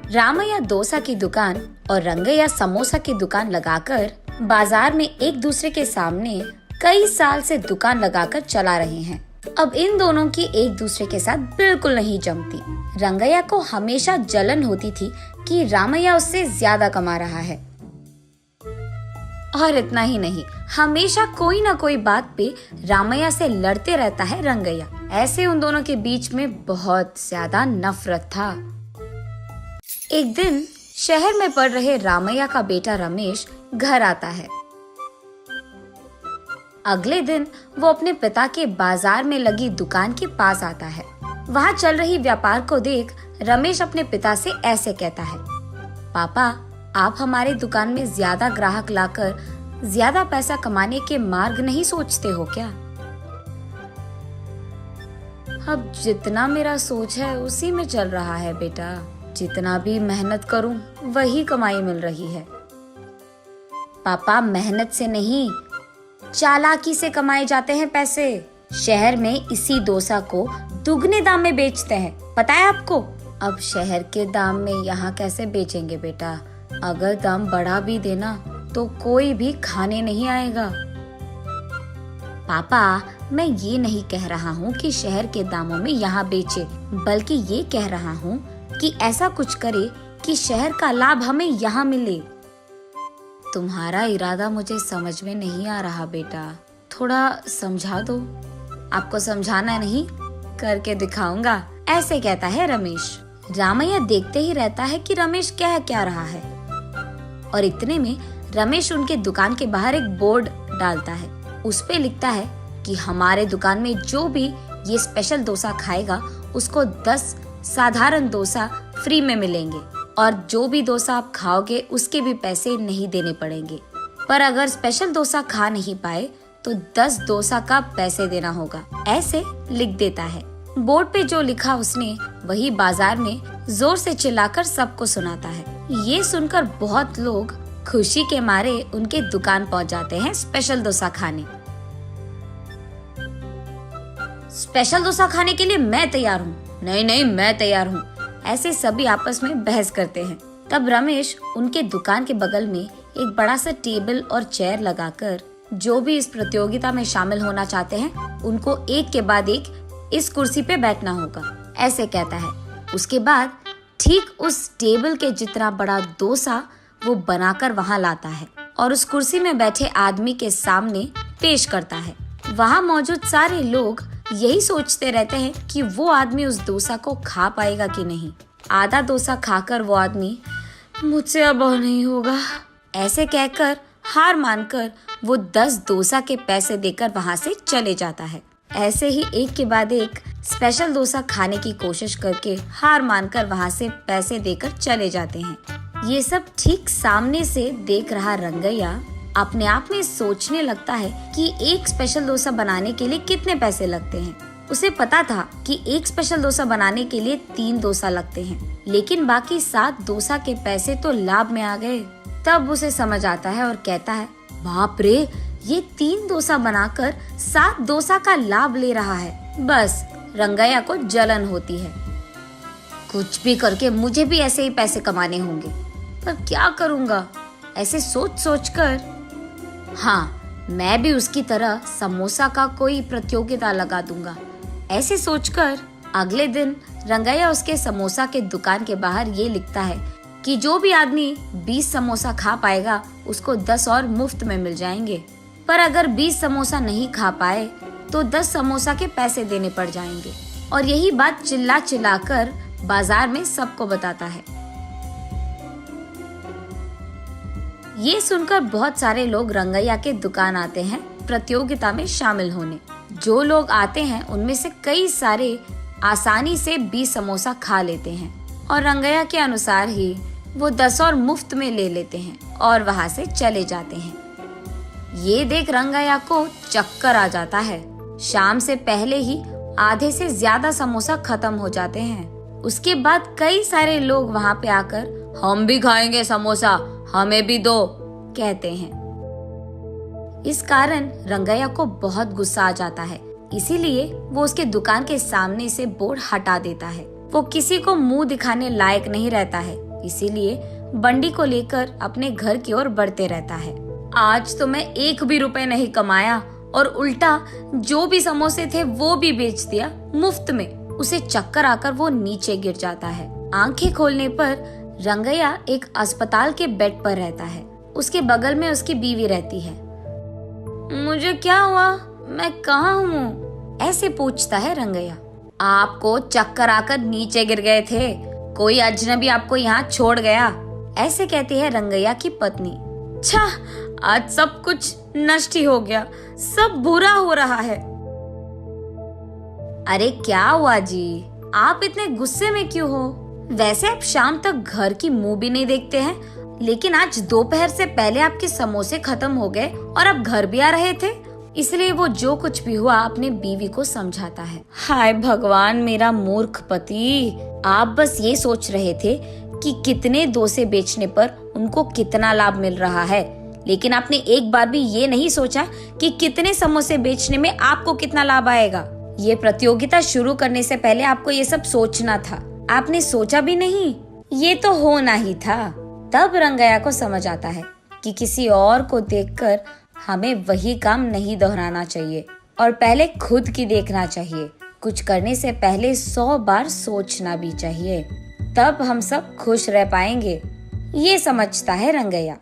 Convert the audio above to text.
रामैया डोसा की दुकान और रंगैया समोसा की दुकान लगाकर बाजार में एक दूसरे के सामने कई साल से दुकान लगाकर चला रहे हैं। अब इन दोनों की एक दूसरे के साथ बिल्कुल नहीं जमती। रंगैया को हमेशा जलन होती थी कि रामैया उससे ज्यादा कमा रहा है। और इतना ही नहीं, हमेशा कोई ना कोई बात पे रामैया से लड़ते रहता है रंगैया। ऐसे उन दोनों के बीच में बहुत ज्यादा नफरत था। एक दिन शहर में पढ़ रहे रामैया का बेटा रमेश घर आता है। अगले दिन वो अपने पिता के बाजार में लगी दुकान के पास आता है। वहाँ चल रही व्यापार को देख रमेश अपने पिता से ऐसे कहता है, पापा, आप हमारी दुकान में ज्यादा ग्राहक लाकर ज्यादा पैसा कमाने के मार्ग नहीं सोचते हो क्या? अब जितना मेरा सोच है उसी में चल रहा है बेटा। जितना भी मेहनत करूं वही कमाई मिल रही है। पापा, मेहनत से नहीं, चालाकी से कमाए जाते हैं पैसे। शहर में इसी डोसा को दुगने दाम में बेचते हैं, पता है आपको? अब शहर के दाम में यहाँ कैसे बेचेंगे बेटा? अगर दाम बढ़ा भी देना तो कोई भी खाने नहीं आएगा। पापा, मैं ये नहीं कह रहा हूँ कि शहर के दामों में यहाँ बेचे, बल्कि ये कह रहा हूँ कि ऐसा कुछ करे कि शहर का लाभ हमें यहाँ मिले। तुम्हारा इरादा मुझे समझ में नहीं आ रहा बेटा, थोड़ा समझा दो। आपको समझाना नहीं, करके दिखाऊंगा, ऐसे कहता है रमेश। रामैया देखते ही रहता है कि रमेश कह क्या रहा है। और इतने में रमेश उनके दुकान के बाहर एक बोर्ड डालता है। उस पे लिखता है कि हमारे दुकान में जो भी ये स्पेशल डोसा खाएगा उसको 10 साधारण डोसा फ्री में मिलेंगे, और जो भी डोसा आप खाओगे उसके भी पैसे नहीं देने पड़ेंगे। पर अगर स्पेशल डोसा खा नहीं पाए तो 10 डोसा का पैसे देना होगा, ऐसे लिख देता है। बोर्ड पे जो लिखा उसने वही बाजार में जोर से चिल्लाकर सबको सुनाता है। ये सुनकर बहुत लोग खुशी के मारे उनके दुकान पहुंच जाते हैं स्पेशल डोसा खाने। स्पेशल डोसा खाने के लिए मैं तैयार हूँ। नहीं नहीं, मैं तैयार हूँ। ऐसे सभी आपस में बहस करते हैं। तब रमेश उनके दुकान के बगल में एक बड़ा सा टेबल और चेयर लगाकर जो भी इस प्रतियोगिता में शामिल होना चाहते हैं उनको एक के बाद एक इस कुर्सी पे बैठना होगा, ऐसे कहता है। उसके बाद ठीक उस टेबल के जितना बड़ा डोसा वो बनाकर वहाँ लाता है और उस कुर्सी में बैठे आदमी के सामने पेश करता है। वहाँ मौजूद सारे लोग यही सोचते रहते हैं कि वो आदमी उस डोसा को खा पाएगा कि नहीं। आधा डोसा खाकर वो आदमी, मुझसे अब और नहीं होगा, ऐसे कहकर हार मानकर वो 10 डोसा के पैसे देकर वहाँ से चले जाता है। ऐसे ही एक के बाद एक स्पेशल डोसा खाने की कोशिश करके हार मानकर वहाँ से पैसे देकर चले जाते हैं। ये सब ठीक सामने से देख रहा रंगैया अपने आप में सोचने लगता है कि एक स्पेशल डोसा बनाने के लिए कितने पैसे लगते हैं। उसे पता था कि एक स्पेशल डोसा बनाने के लिए 3 डोसा लगते हैं, लेकिन बाकी 7 डोसा के पैसे तो लाभ में आ गए। तब उसे समझ आता है और कहता है, बाप रे, ये 3 डोसा बनाकर 7 डोसा का लाभ ले रहा है। बस रंगैया को जलन होती है। कुछ भी करके मुझे भी ऐसे ही पैसे कमाने होंगे, पर क्या करूँगा? ऐसे सोच सोच कर, हाँ, मैं भी उसकी तरह समोसा का कोई प्रतियोगिता लगा दूंगा, ऐसे सोचकर अगले दिन रंगैया उसके समोसा के दुकान के बाहर ये लिखता है कि जो भी आदमी 20 समोसा खा पाएगा उसको 10 और मुफ्त में मिल जाएंगे। पर अगर 20 समोसा नहीं खा पाए तो 10 समोसा के पैसे देने पड़ जाएंगे। और यही बात चिल्ला चिल्ला कर बाजार में सबको बताता है। ये सुनकर बहुत सारे लोग रंगैया के दुकान आते हैं प्रतियोगिता में शामिल होने। जो लोग आते हैं उनमें से कई सारे आसानी से 20 समोसा खा लेते हैं और रंगैया के अनुसार ही वो 10 और मुफ्त में ले लेते हैं और वहाँ से चले जाते हैं। ये देख रंगैया को चक्कर आ जाता है। शाम से पहले ही आधे से ज्यादा समोसा खत्म हो जाते हैं। उसके बाद कई सारे लोग वहाँ पे आकर, हम भी खाएंगे समोसा, हमें भी दो, कहते हैं। इस कारण रंगैया को बहुत गुस्सा आ जाता है। इसीलिए वो उसके दुकान के सामने से बोर्ड हटा देता है। वो किसी को मुंह दिखाने लायक नहीं रहता है। इसीलिए बंडी को लेकर अपने घर की ओर बढ़ते रहता है। आज तो मैं 1 भी रुपए नहीं कमाया और उल्टा जो भी समोसे थे वो भी बेच दिया मुफ्त में। उसे चक्कर आकर वो नीचे गिर जाता है। आंखें खोलने पर रंगैया एक अस्पताल के बेड पर रहता है। उसके बगल में उसकी बीवी रहती है। मुझे क्या हुआ? मैं कहाँ हूँ? ऐसे पूछता है रंगैया। आपको चक्कर आकर नीचे गिर गए थे, कोई अजनबी आपको यहाँ छोड़ गया, ऐसे कहती है रंगैया की पत्नी। छा, आज सब कुछ नष्ट ही हो गया, सब बुरा हो रहा है। अरे क्या हुआ जी, आप इतने गुस्से में क्यों हो? वैसे आप शाम तक घर की मुंह भी नहीं देखते हैं, लेकिन आज दोपहर से पहले आपके समोसे खत्म हो गए और आप घर भी आ रहे थे। इसलिए वो जो कुछ भी हुआ अपने बीवी को समझाता है। हाय भगवान, मेरा मूर्ख पति, आप बस ये सोच रहे थे कि कितने डोसे बेचने पर उनको कितना लाभ मिल रहा है, लेकिन आपने एक बार भी ये नहीं सोचा कि कितने समोसे बेचने में आपको कितना लाभ आएगा। ये प्रतियोगिता शुरू करने से पहले आपको ये सब सोचना था, आपने सोचा भी नहीं, ये तो होना ही था। तब रंगैया को समझ आता है कि किसी और को देखकर हमें वही काम नहीं दोहराना चाहिए और पहले खुद की देखना चाहिए। कुछ करने से पहले 100 बार सोचना भी चाहिए, तब हम सब खुश रह पाएंगे। ये समझता है रंगैया।